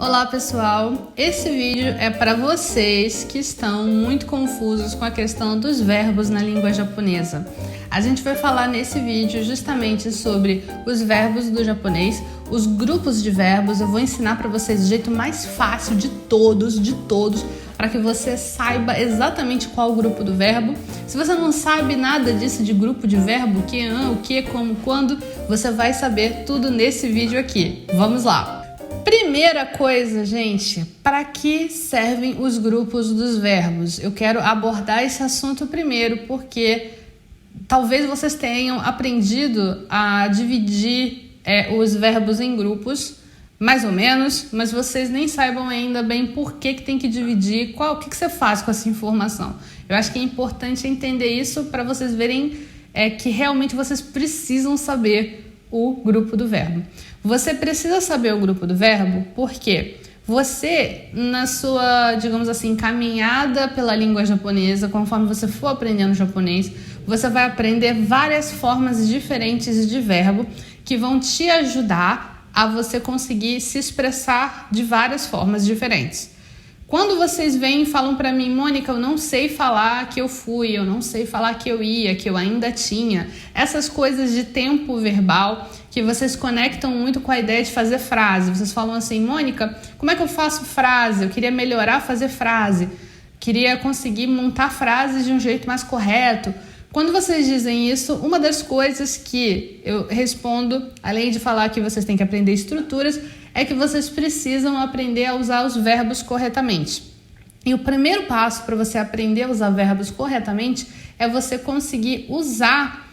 Olá pessoal, esse vídeo é para vocês que estão muito confusos com a questão dos verbos na língua japonesa. A gente vai falar nesse vídeo justamente sobre os verbos do japonês, os grupos de verbos. Eu vou ensinar para vocês o jeito mais fácil de todos, para que você saiba exatamente qual o grupo do verbo. Se você não sabe nada disso de grupo de verbo, o que, como, quando, você vai saber tudo nesse vídeo aqui. Vamos lá! Primeira coisa, gente, para que servem os grupos dos verbos? Eu quero abordar esse assunto primeiro porque talvez vocês tenham aprendido a dividir os verbos em grupos, mais ou menos, mas vocês nem saibam ainda bem por que tem que dividir, o que você faz com essa informação. Eu acho que é importante entender isso para vocês verem que realmente vocês precisam saber o grupo do verbo. Você precisa saber o grupo do verbo porque você, na sua, digamos assim, caminhada pela língua japonesa, conforme você for aprendendo japonês, você vai aprender várias formas diferentes de verbo que vão te ajudar a você conseguir se expressar de várias formas diferentes. Quando vocês vêm e falam para mim, Mônica, eu não sei falar que eu fui, eu não sei falar que eu ia, que eu ainda tinha, essas coisas de tempo verbal que vocês conectam muito com a ideia de fazer frase. Vocês falam assim, Mônica, como é que eu faço frase? Eu queria melhorar fazer frase, queria conseguir montar frases de um jeito mais correto. Quando vocês dizem isso, uma das coisas que eu respondo, além de falar que vocês têm que aprender estruturas, é que vocês precisam aprender a usar os verbos corretamente. E o primeiro passo para você aprender a usar verbos corretamente é você conseguir usar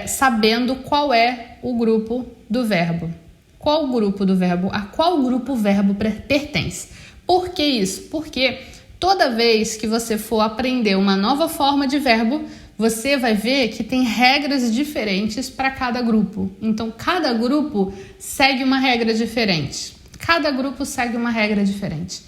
sabendo qual é o grupo do verbo. Qual o grupo do verbo? A qual grupo o verbo pertence? Por que isso? Porque toda vez que você for aprender uma nova forma de verbo, você vai ver que tem regras diferentes para cada grupo. Então, cada grupo segue uma regra diferente. Cada grupo segue uma regra diferente.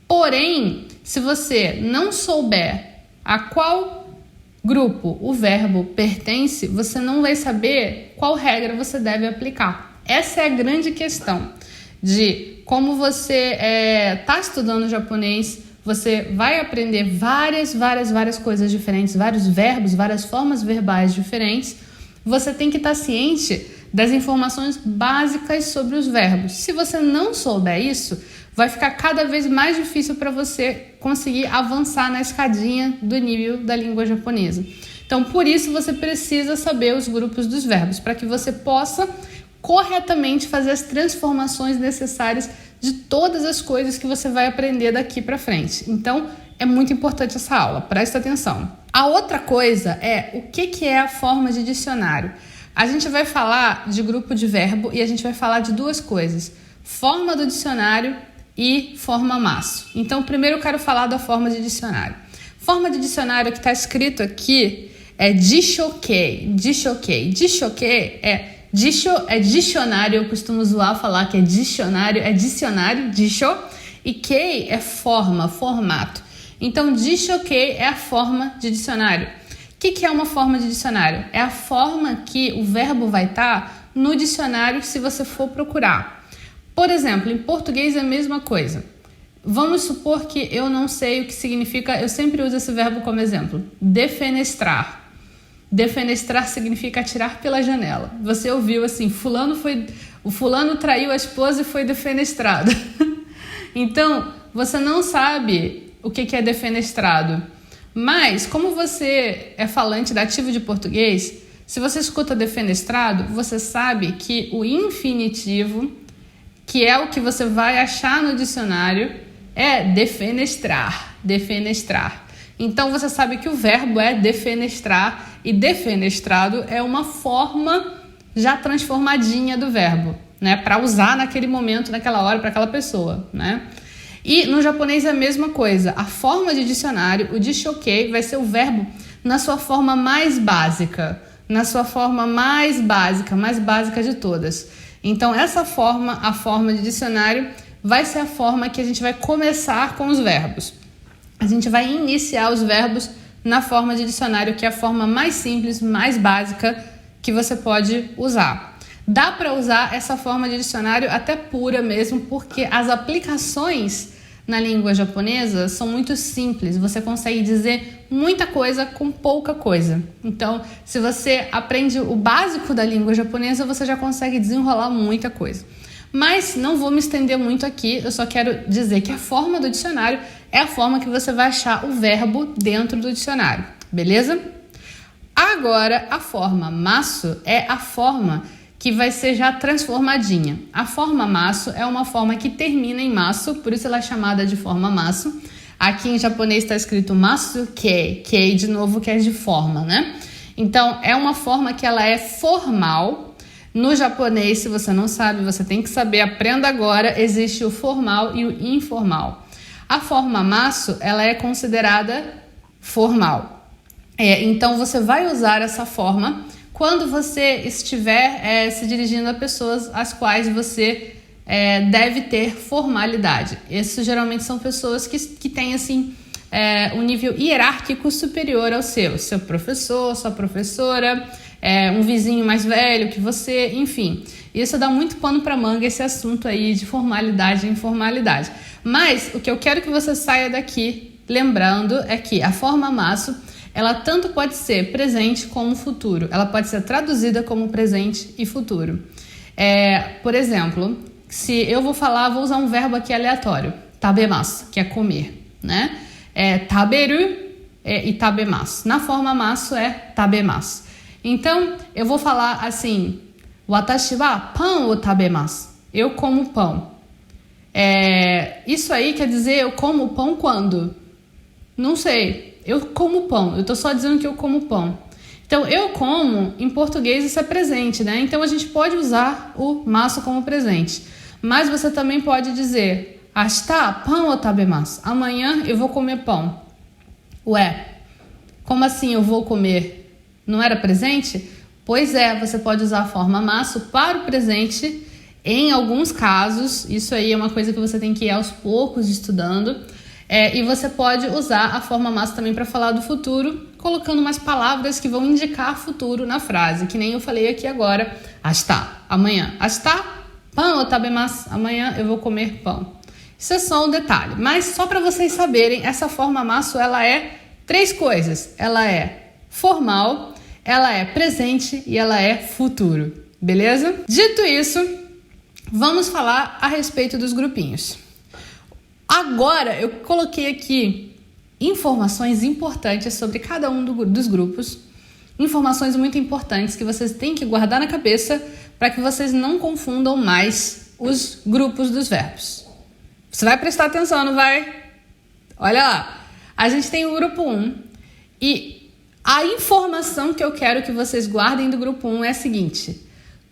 Porém, se você não souber a qual grupo o verbo pertence, você não vai saber qual regra você deve aplicar. Essa é a grande questão de como você está estudando japonês. Você vai aprender várias coisas diferentes, vários verbos, várias formas verbais diferentes. Você tem que estar ciente das informações básicas sobre os verbos. Se você não souber isso, vai ficar cada vez mais difícil para você conseguir avançar na escadinha do nível da língua japonesa. Então, por isso, você precisa saber os grupos dos verbos, para que você possa corretamente fazer as transformações necessárias de todas as coisas que você vai aprender daqui para frente. Então, é muito importante essa aula, presta atenção. A outra coisa é o que é a forma de dicionário. A gente vai falar de grupo de verbo e a gente vai falar de duas coisas: forma do dicionário e forma maço. Então, primeiro eu quero falar da forma de dicionário. Forma de dicionário que está escrito aqui é Jishokei. Jishokei é dicionário, eu costumo zoar falar que é dicionário, disho, e kei é forma, formato. Então, Jishokei é a forma de dicionário. O que é uma forma de dicionário? É a forma que o verbo vai estar no dicionário se você for procurar. Por exemplo, em português é a mesma coisa. Vamos supor que eu não sei o que significa, eu sempre uso esse verbo como exemplo, defenestrar. Defenestrar significa atirar pela janela. Você ouviu assim, o fulano traiu a esposa e foi defenestrado. Então, você não sabe o que é defenestrado. Mas, como você é falante dativo de português, se você escuta defenestrado, você sabe que o infinitivo, que é o que você vai achar no dicionário, é defenestrar. Então, você sabe que o verbo é defenestrar e defenestrado é uma forma já transformadinha do verbo, né? Para usar naquele momento, naquela hora, para aquela pessoa, né? E no japonês é a mesma coisa. A forma de dicionário, o jishokei, vai ser o verbo na sua forma mais básica. Mais básica de todas. Então, essa forma, a forma de dicionário, vai ser a forma que a gente vai começar com os verbos. A gente vai iniciar os verbos na forma de dicionário, que é a forma mais simples, mais básica que você pode usar. Dá para usar essa forma de dicionário até pura mesmo, porque as aplicações na língua japonesa são muito simples. Você consegue dizer muita coisa com pouca coisa. Então, se você aprende o básico da língua japonesa, você já consegue desenrolar muita coisa. Mas não vou me estender muito aqui, eu só quero dizer que a forma do dicionário é a forma que você vai achar o verbo dentro do dicionário, beleza? Agora, a forma masu é a forma que vai ser já transformadinha. A forma masu é uma forma que termina em masu, por isso ela é chamada de forma masu. Aqui em japonês está escrito masu kei, kei de novo que é de forma, né? Então, é uma forma que ela é formal. No japonês, se você não sabe, você tem que saber, aprenda agora, existe o formal e o informal. A forma masu, ela é considerada formal. Então, você vai usar essa forma quando você estiver se dirigindo a pessoas às quais você deve ter formalidade. Esses geralmente são pessoas que têm assim, um nível hierárquico superior ao seu professor, sua professora, um vizinho mais velho que você, enfim. Isso dá muito pano para manga, esse assunto aí de formalidade e informalidade. Mas o que eu quero que você saia daqui lembrando é que a forma masu, ela tanto pode ser presente como futuro. Ela pode ser traduzida como presente e futuro. Por exemplo, se eu vou usar um verbo aqui aleatório, tabemasu, que é comer, né? Taberu e tabemasu. Na forma masu é tabemasu. Então, eu vou falar assim, watashi wa pan o tabemasu. Eu como pão. Isso aí quer dizer eu como pão quando? Não sei. Eu como pão. Eu tô só dizendo que eu como pão. Então, eu como, em português isso é presente, né? Então, a gente pode usar o masu como presente. Mas você também pode dizer, ashita pan o tabemasu. Amanhã eu vou comer pão. Ué, como assim eu vou comer? Não era presente? Pois é, você pode usar a forma masu para o presente em alguns casos. Isso aí é uma coisa que você tem que ir aos poucos estudando. E você pode usar a forma masu também para falar do futuro, colocando umas palavras que vão indicar futuro na frase, que nem eu falei aqui agora. Ashita, amanhã. Ashita, pan o tabemasu. Amanhã eu vou comer pão. Isso é só um detalhe. Mas só para vocês saberem, essa forma masu, ela é 3 coisas. Ela é formal, ela é presente e ela é futuro, beleza? Dito isso, vamos falar a respeito dos grupinhos. Agora eu coloquei aqui informações importantes sobre cada um dos grupos, informações muito importantes que vocês têm que guardar na cabeça para que vocês não confundam mais os grupos dos verbos. Você vai prestar atenção, não vai? Olha lá, a gente tem o grupo 1 e a informação que eu quero que vocês guardem do grupo 1 é a seguinte: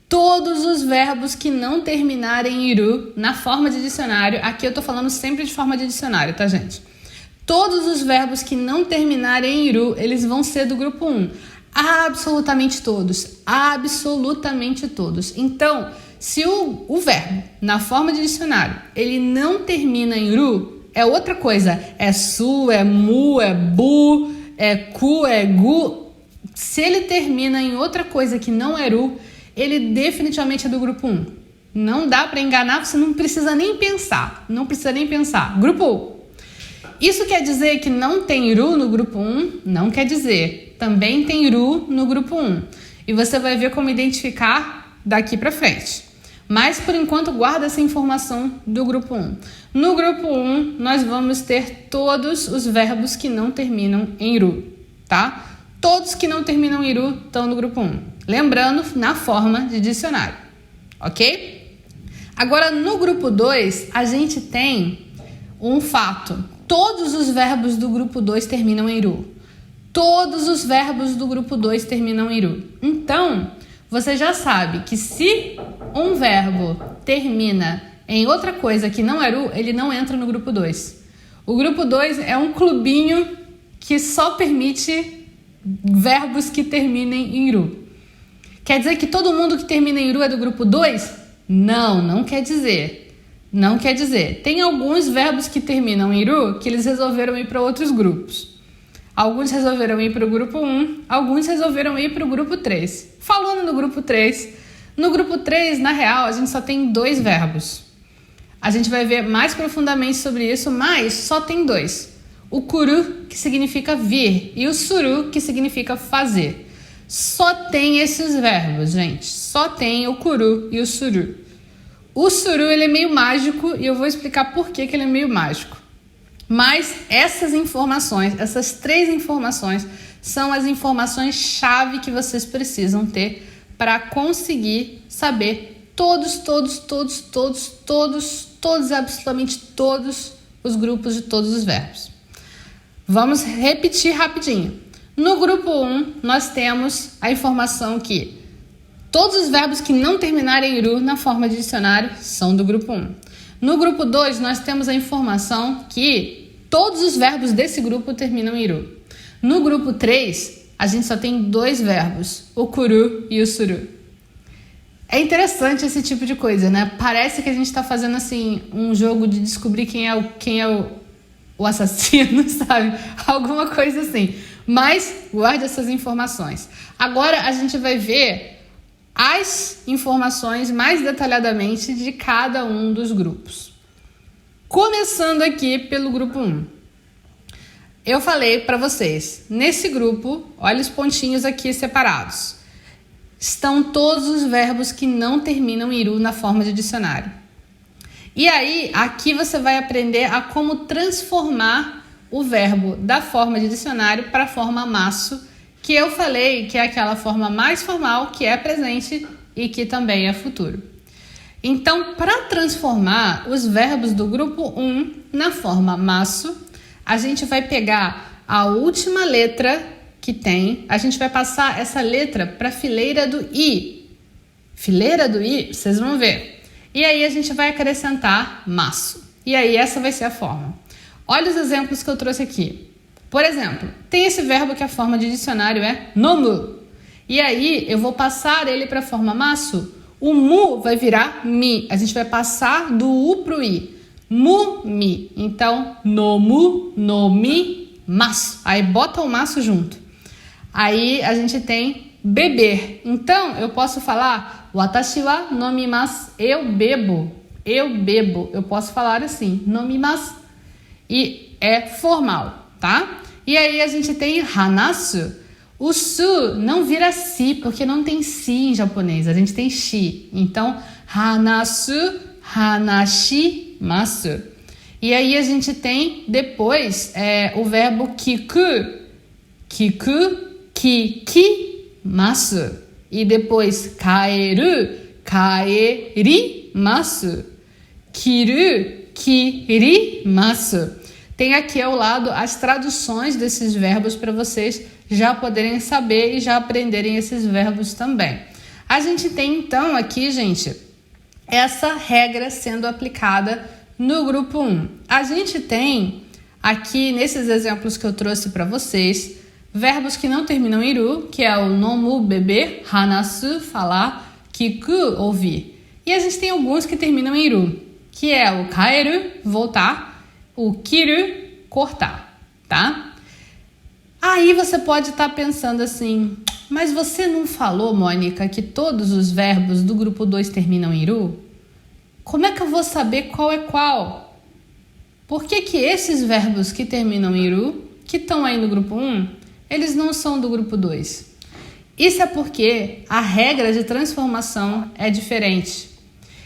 todos os verbos que não terminarem em iru na forma de dicionário, aqui eu tô falando sempre de forma de dicionário, tá, gente? Todos os verbos que não terminarem em iru, eles vão ser do grupo 1. Absolutamente todos. Absolutamente todos. Então, se o verbo, na forma de dicionário, ele não termina em iru, é outra coisa. É su, é mu, é bu, é ku, é gu. Se ele termina em outra coisa que não é ru, ele definitivamente é do grupo 1. Não dá para enganar, você não precisa nem pensar. Não precisa nem pensar. Grupo 1. Isso quer dizer que não tem ru no grupo 1? Não quer dizer. Também tem ru no grupo 1. E você vai ver como identificar daqui para frente. Mas, por enquanto, guarda essa informação do grupo 1. No grupo 1, nós vamos ter todos os verbos que não terminam em ru, tá? Todos que não terminam em ru estão no grupo 1. Lembrando, na forma de dicionário, ok? Agora, no grupo 2, a gente tem um fato. Todos os verbos do grupo 2 terminam em ru. Todos os verbos do grupo 2 terminam em ru. Então, você já sabe que se um verbo termina em outra coisa que não é ru, ele não entra no grupo 2. O grupo 2 é um clubinho que só permite verbos que terminem em ru. Quer dizer que todo mundo que termina em ru é do grupo 2? Não, não quer dizer. Não quer dizer. Tem alguns verbos que terminam em ru que eles resolveram ir para outros grupos. Alguns resolveram ir para o grupo 1, alguns resolveram ir para o grupo 3. Falando no grupo 3, No grupo 3, na real, a gente só tem 2 verbos. A gente vai ver mais profundamente sobre isso, mas só tem 2. O kuru, que significa vir, e o suru, que significa fazer. Só tem esses verbos, gente. Só tem o kuru e o suru. O suru, ele é meio mágico e eu vou explicar por que ele é meio mágico. Mas essas informações, essas 3 informações, são as informações-chave que vocês precisam ter para conseguir saber absolutamente todos os grupos de todos os verbos. Vamos repetir rapidinho. No grupo 1, nós temos a informação que todos os verbos que não terminarem em ru na forma de dicionário são do grupo 1. No grupo 2, nós temos a informação que todos os verbos desse grupo terminam em ru. No grupo 3, a gente só tem 2 verbos, o kuru e o suru. É interessante esse tipo de coisa, né? Parece que a gente está fazendo assim um jogo de descobrir quem é o assassino, sabe? Alguma coisa assim. Mas guarde essas informações. Agora a gente vai ver as informações mais detalhadamente de cada um dos grupos. Começando aqui pelo grupo 1. Eu falei para vocês, nesse grupo, olha os pontinhos aqui separados. Estão todos os verbos que não terminam em ru na forma de dicionário. E aí, aqui você vai aprender a como transformar o verbo da forma de dicionário para a forma maço, que eu falei que é aquela forma mais formal, que é presente e que também é futuro. Então, para transformar os verbos do grupo 1 na forma maço, a gente vai pegar a última letra que tem, a gente vai passar essa letra para a fileira do i. Fileira do i, vocês vão ver. E aí a gente vai acrescentar maço. E aí essa vai ser a forma. Olha os exemplos que eu trouxe aqui. Por exemplo, tem esse verbo que a forma de dicionário é nomu. E aí eu vou passar ele para a forma maço. O mu vai virar mi. A gente vai passar do u para o i. Mu, mi. Então, nomu, nomi, maço. Aí bota o maço junto. Aí a gente tem beber. Então, eu posso falar watashi wa nomimasu. Eu bebo. Eu bebo. Eu posso falar assim, nomimasu. E é formal, tá? E aí a gente tem hanasu. O su não vira si, porque não tem si em japonês. A gente tem shi. Então, hanasu, hanashimasu. E aí a gente tem depois o verbo kiku. Kiku, kikimasu. E depois kaeru, kaerimasu. Kiru, kirimasu. Tem aqui ao lado as traduções desses verbos para vocês já poderem saber e já aprenderem esses verbos também. A gente tem então aqui, gente, essa regra sendo aplicada no grupo 1. A gente tem aqui, nesses exemplos que eu trouxe para vocês, verbos que não terminam em ru, que é o nomu, beber, hanasu, falar, kiku, ouvir. E a gente tem alguns que terminam em ru, que é o kaeru, voltar, o kiru, cortar, tá? Aí você pode estar pensando assim, mas você não falou, Mônica, que todos os verbos do grupo 2 terminam em ru? Como é que eu vou saber qual é qual? Por que que esses verbos que terminam em ru, que estão aí no grupo 1, eles não são do grupo 2? Isso é porque a regra de transformação é diferente.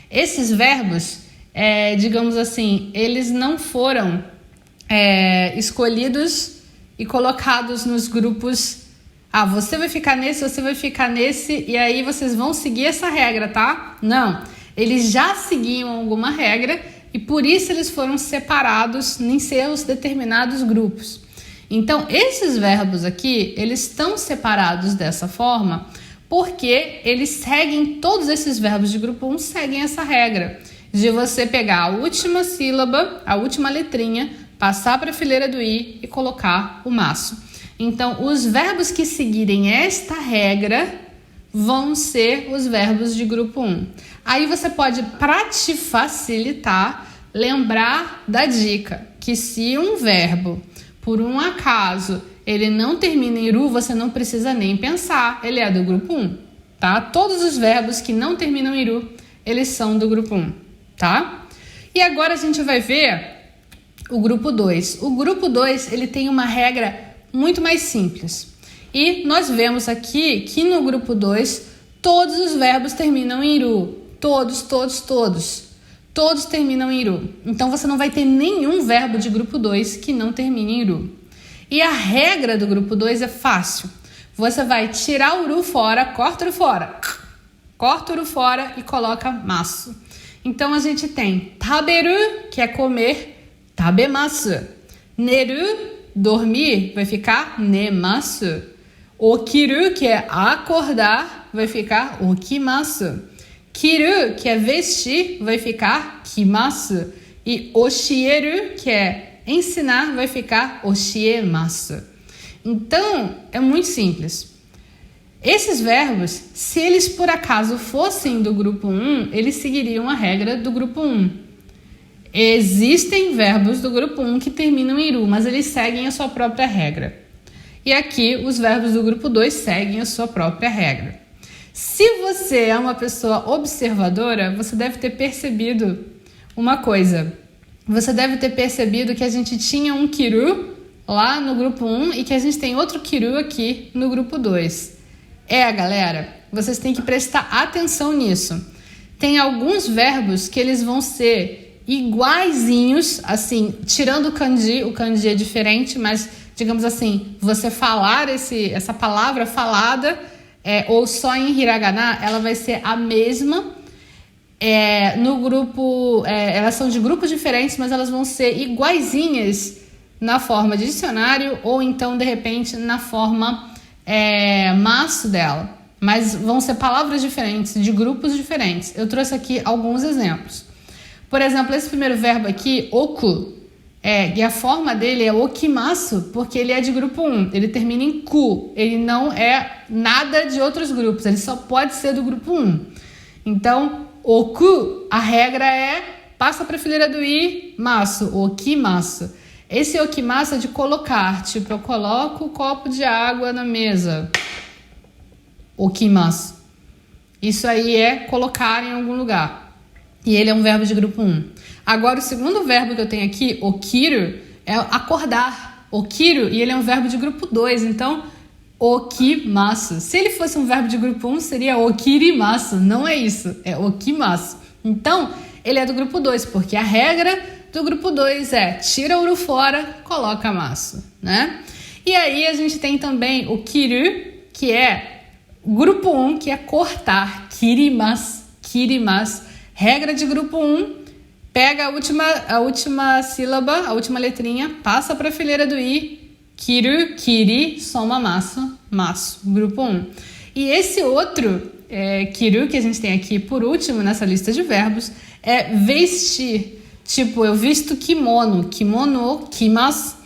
Esses verbos, digamos assim, eles não foram escolhidos e colocados nos grupos. Você vai ficar nesse, você vai ficar nesse, e aí vocês vão seguir essa regra, tá? Não, eles já seguiam alguma regra e por isso eles foram separados em seus determinados grupos. Então, esses verbos aqui, eles estão separados dessa forma porque eles seguem, todos esses verbos de grupo 1 seguem essa regra de você pegar a última sílaba, a última letrinha, passar para a fileira do i e colocar o maço. Então, os verbos que seguirem esta regra vão ser os verbos de grupo 1. Aí você pode, para te facilitar, lembrar da dica, que se um verbo, por um acaso, ele não termina em ru, você não precisa nem pensar, ele é do grupo 1. tá? Todos os verbos que não terminam em ru, eles são do grupo 1, tá? E agora a gente vai ver o grupo 2. O grupo 2, ele tem uma regra muito mais simples. E nós vemos aqui que no grupo 2, todos os verbos terminam em ru. Todos. Todos terminam em ru. Então, você não vai ter nenhum verbo de grupo 2 que não termine em ru. E a regra do grupo 2 é fácil. Você vai tirar o ru fora, corta o ru fora. Corta o ru fora e coloca masu. Então, a gente tem taberu, que é comer, tabemasu. Neru, dormir, vai ficar nemasu. Okiru, que é acordar, vai ficar okimasu. Kiru, que é vestir, vai ficar kimasu. E oshieru, que é ensinar, vai ficar oshiemasu. Então, é muito simples. Esses verbos, se eles por acaso fossem do grupo 1, eles seguiriam a regra do grupo 1. Existem verbos do grupo 1 que terminam em ru, mas eles seguem a sua própria regra. E aqui, os verbos do grupo 2 seguem a sua própria regra. Se você é uma pessoa observadora, você deve ter percebido uma coisa. Você deve ter percebido que a gente tinha um kiru lá no grupo 1 e que a gente tem outro kiru aqui no grupo 2. Galera, vocês têm que prestar atenção nisso. Tem alguns verbos que eles vão ser iguaizinhos, assim, tirando o kanji é diferente, mas, digamos assim, você falar essa palavra falada, ou só em hiragana, ela vai ser a mesma. No grupo, elas são de grupos diferentes, mas elas vão ser iguaizinhas na forma de dicionário ou então, de repente, na forma maço dela. Mas vão ser palavras diferentes, de grupos diferentes. Eu trouxe aqui alguns exemplos. Por exemplo, esse primeiro verbo aqui, oku, e a forma dele é okimasu, porque ele é de grupo 1. Ele termina em ku. Ele não é nada de outros grupos. Ele só pode ser do grupo 1. Então, oku, a regra é passa para a fileira do i, masu, okimasu. Esse okimasu é de colocar. Tipo, eu coloco o copo de água na mesa. Okimasu. Isso aí é colocar em algum lugar. E ele é um verbo de grupo 1. Agora, o segundo verbo que eu tenho aqui, okiru, é acordar. Okiru, e ele é um verbo de grupo 2. Então, okimasu. Se ele fosse um verbo de grupo 1, seria okirimasu. Não é isso, é okimasu. Então, ele é do grupo 2, porque a regra do grupo 2 é tira o ru fora, coloca masu, né? E aí, a gente tem também o kiru, que é grupo 1, que é cortar. Kirimasu, kirimasu. Regra de grupo 1, pega a última sílaba, a última letrinha, passa para a fileira do i, kiru, kiri, soma masu, masu, grupo 1. E esse outro kiru que a gente tem aqui por último nessa lista de verbos é vestir. Tipo, eu visto kimono, kimono, kimasu.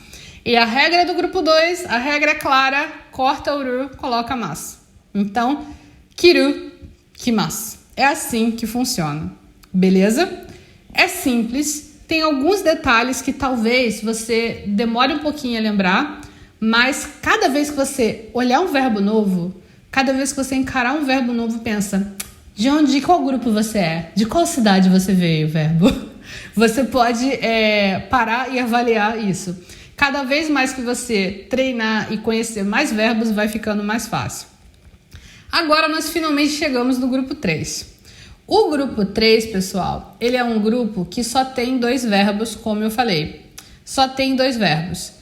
E a regra do grupo 2, a regra é clara, corta o ru, coloca masu. Então, kiru, kimasu. É assim que funciona. Beleza? É simples, tem alguns detalhes que talvez você demore um pouquinho a lembrar, mas cada vez que você olhar um verbo novo, cada vez que você encarar um verbo novo, pensa, de qual grupo você é? De qual cidade você veio, verbo? Você pode parar e avaliar isso. Cada vez mais que você treinar e conhecer mais verbos, vai ficando mais fácil. Agora nós finalmente chegamos no grupo 3. O grupo 3, pessoal, ele é um grupo que só tem 2 verbos, como eu falei. Só tem 2 verbos.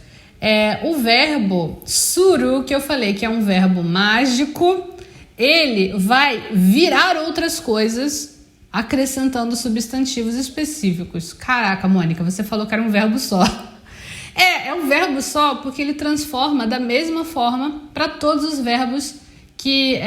O verbo suru, que eu falei que é um verbo mágico, ele vai virar outras coisas, acrescentando substantivos específicos. Caraca, Mônica, você falou que era um verbo só. É um verbo só porque ele transforma da mesma forma para todos os verbos que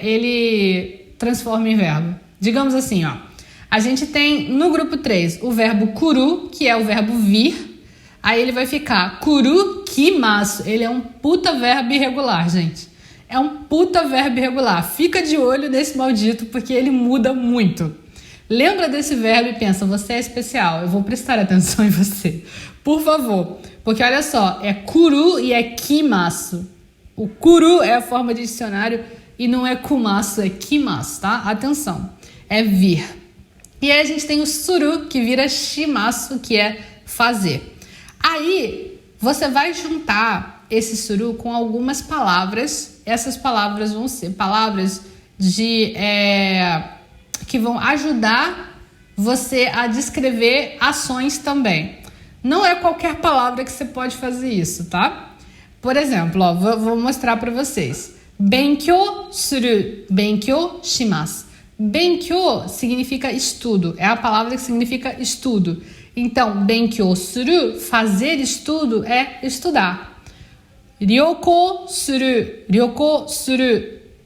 ele transforma em verbo. Digamos assim, a gente tem no grupo 3 o verbo kuru, que é o verbo vir. Aí ele vai ficar kuru kimasu. Ele é um puta verbo irregular, gente. É um puta verbo irregular. Fica de olho nesse maldito, porque ele muda muito. Lembra desse verbo e pensa, você é especial, eu vou prestar atenção em você. Por favor. Porque olha só, é kuru e é kimasu. O kuru é a forma de dicionário e não é kumasu, é kimasu, tá? Atenção, é vir. E aí a gente tem o suru, que vira shimasu, que é fazer. Aí você vai juntar esse suru com algumas palavras. Essas palavras vão ser palavras que vão ajudar você a descrever ações também. Não é qualquer palavra que você pode fazer isso, tá? Por exemplo, ó, vou mostrar para vocês. Benkyou suru, benkyou shimasu. Benkyou significa estudo, é a palavra que significa estudo. Então, benkyou suru, fazer estudo, é estudar. Ryoko suru,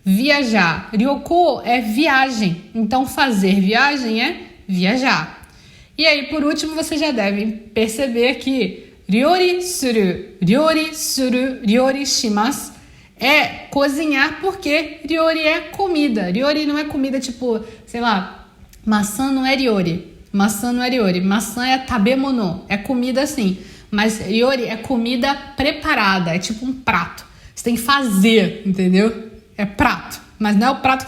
viajar. Ryoko é viagem, então fazer viagem é viajar. E aí, por último, vocês já devem perceber que ryori suru, ryori shimasu é cozinhar, porque ryori é comida. Ryori não é comida tipo, sei lá, maçã não é ryori. Maçã não é ryori. Maçã é tabemono, é comida assim. Mas ryori é comida preparada, é tipo um prato. Você tem que fazer, entendeu? É prato. Mas não é o prato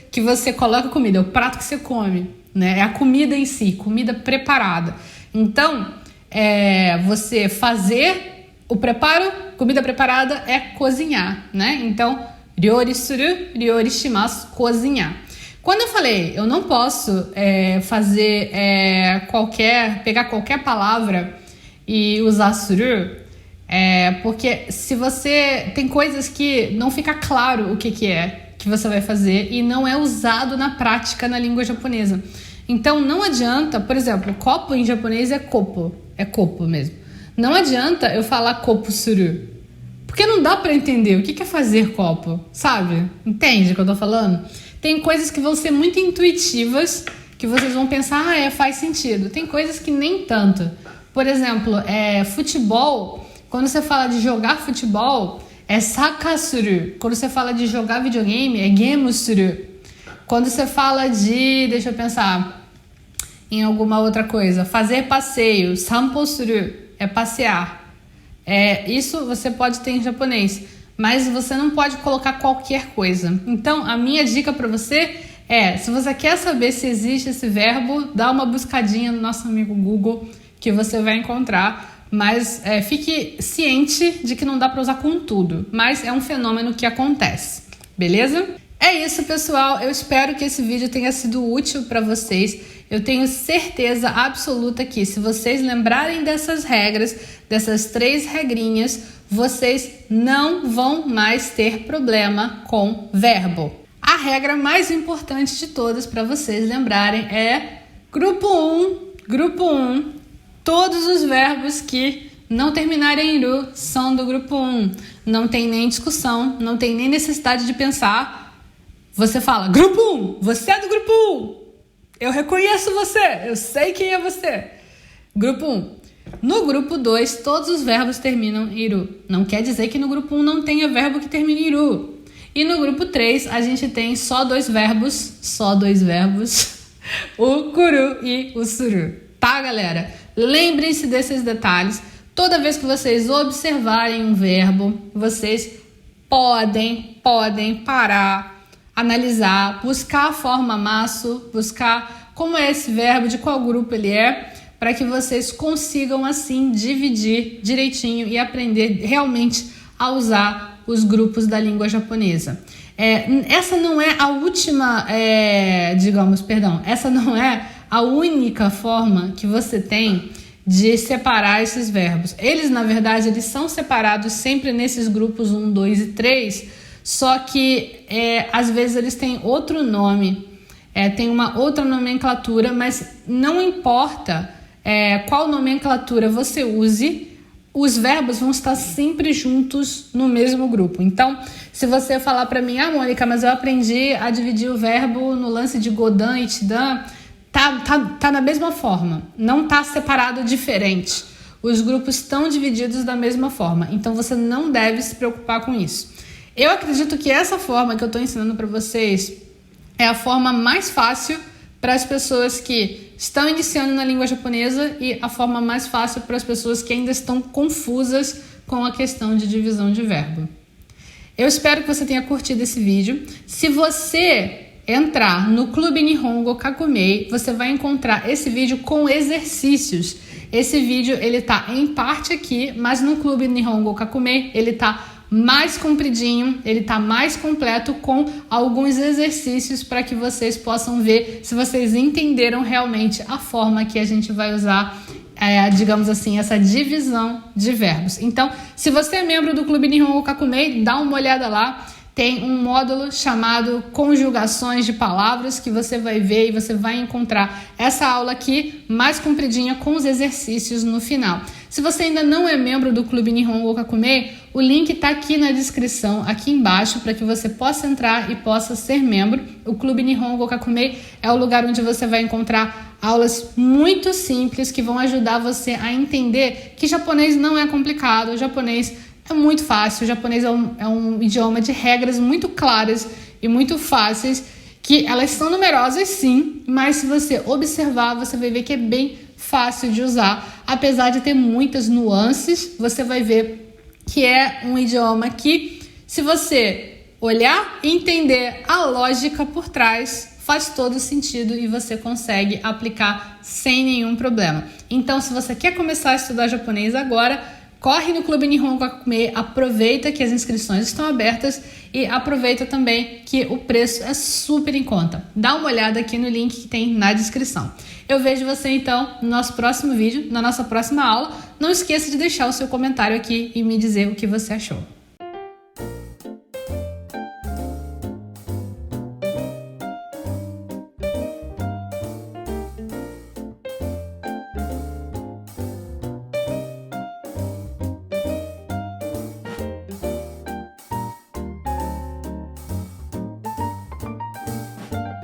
que você coloca comida, é o prato que você come, né? É a comida em si, comida preparada. Então, você fazer o preparo, comida preparada é cozinhar, né? Então, ryori suru, ryori shimasu, cozinhar. Quando eu falei, eu não posso fazer pegar qualquer palavra e usar suru, porque se você tem coisas que não fica claro o que é que você vai fazer e não é usado na prática na língua japonesa. Então não adianta, por exemplo, copo em japonês é copo mesmo. Não adianta eu falar copo suru, porque não dá pra entender o que é fazer copo, sabe? Entende o que eu tô falando? Tem coisas que vão ser muito intuitivas, que vocês vão pensar, faz sentido. Tem coisas que nem tanto. Por exemplo, futebol, quando você fala de jogar futebol, é sakasuru. Quando você fala de jogar videogame, é gemusuru. Quando você fala de, deixa eu pensar em alguma outra coisa, fazer passeio, samposuru, é passear. Isso você pode ter em japonês, mas você não pode colocar qualquer coisa. Então, a minha dica para você se você quer saber se existe esse verbo, dá uma buscadinha no nosso amigo Google, que você vai encontrar. Mas fique ciente de que não dá para usar com tudo, mas é um fenômeno que acontece, beleza? É isso, pessoal. Eu espero que esse vídeo tenha sido útil para vocês. Eu tenho certeza absoluta que se vocês lembrarem dessas regras, dessas 3 regrinhas, vocês não vão mais ter problema com verbo. A regra mais importante de todas para vocês lembrarem é grupo 1. Todos os verbos que não terminarem em ru são do grupo 1. Não tem nem discussão, não tem nem necessidade de pensar. Você fala, grupo 1, você é do grupo 1. Eu reconheço você, eu sei quem é você. Grupo 1. No grupo 2, todos os verbos terminam em ru. Não quer dizer que no grupo 1 não tenha verbo que termine em ru. E no grupo 3, a gente tem só dois verbos, o kuru e o suru. Tá, galera? Lembrem-se desses detalhes. Toda vez que vocês observarem um verbo, vocês podem parar, analisar, buscar a forma maço, buscar como é esse verbo, de qual grupo ele é, para que vocês consigam assim dividir direitinho e aprender realmente a usar os grupos da língua japonesa. Essa não é a última, essa não é a única forma que você tem de separar esses verbos. Eles, na verdade, eles são separados sempre nesses grupos 1, 2 e 3, só que às vezes eles têm outro nome, tem uma outra nomenclatura, mas não importa qual nomenclatura você use, os verbos vão estar sempre juntos no mesmo grupo. Então, se você falar para mim, Mônica, mas eu aprendi a dividir o verbo no lance de Godin e Tidan, tá na mesma forma, não tá separado diferente. Os grupos estão divididos da mesma forma, então você não deve se preocupar com isso. Eu acredito que essa forma que eu estou ensinando para vocês é a forma mais fácil para as pessoas que estão iniciando na língua japonesa e a forma mais fácil para as pessoas que ainda estão confusas com a questão de divisão de verbo. Eu espero que você tenha curtido esse vídeo. Se você entrar no Clube Nihongo Kakumei, você vai encontrar esse vídeo com exercícios. Esse vídeo ele tá em parte aqui, mas no Clube Nihongo Kakumei ele tá mais compridinho, ele tá mais completo com alguns exercícios para que vocês possam ver se vocês entenderam realmente a forma que a gente vai usar, digamos assim, essa divisão de verbos. Então, se você é membro do Clube Nihongo Kakumei, dá uma olhada lá. Tem um módulo chamado Conjugações de Palavras que você vai ver e você vai encontrar essa aula aqui mais compridinha com os exercícios no final. Se você ainda não é membro do Clube Nihongo Kakumei, o link está aqui na descrição, aqui embaixo, para que você possa entrar e possa ser membro. O Clube Nihongo Kakumei é o lugar onde você vai encontrar aulas muito simples que vão ajudar você a entender que japonês não é complicado, o japonês é muito fácil, o japonês é um idioma de regras muito claras e muito fáceis, que elas são numerosas sim, mas se você observar, você vai ver que é bem fácil de usar. Apesar de ter muitas nuances, você vai ver que é um idioma que, se você olhar e entender a lógica por trás, faz todo sentido e você consegue aplicar sem nenhum problema. Então, se você quer começar a estudar japonês agora, corre no Clube Nihongo Kakumei, aproveita que as inscrições estão abertas e aproveita também que o preço é super em conta. Dá uma olhada aqui no link que tem na descrição. Eu vejo você então no nosso próximo vídeo, na nossa próxima aula. Não esqueça de deixar o seu comentário aqui e me dizer o que você achou.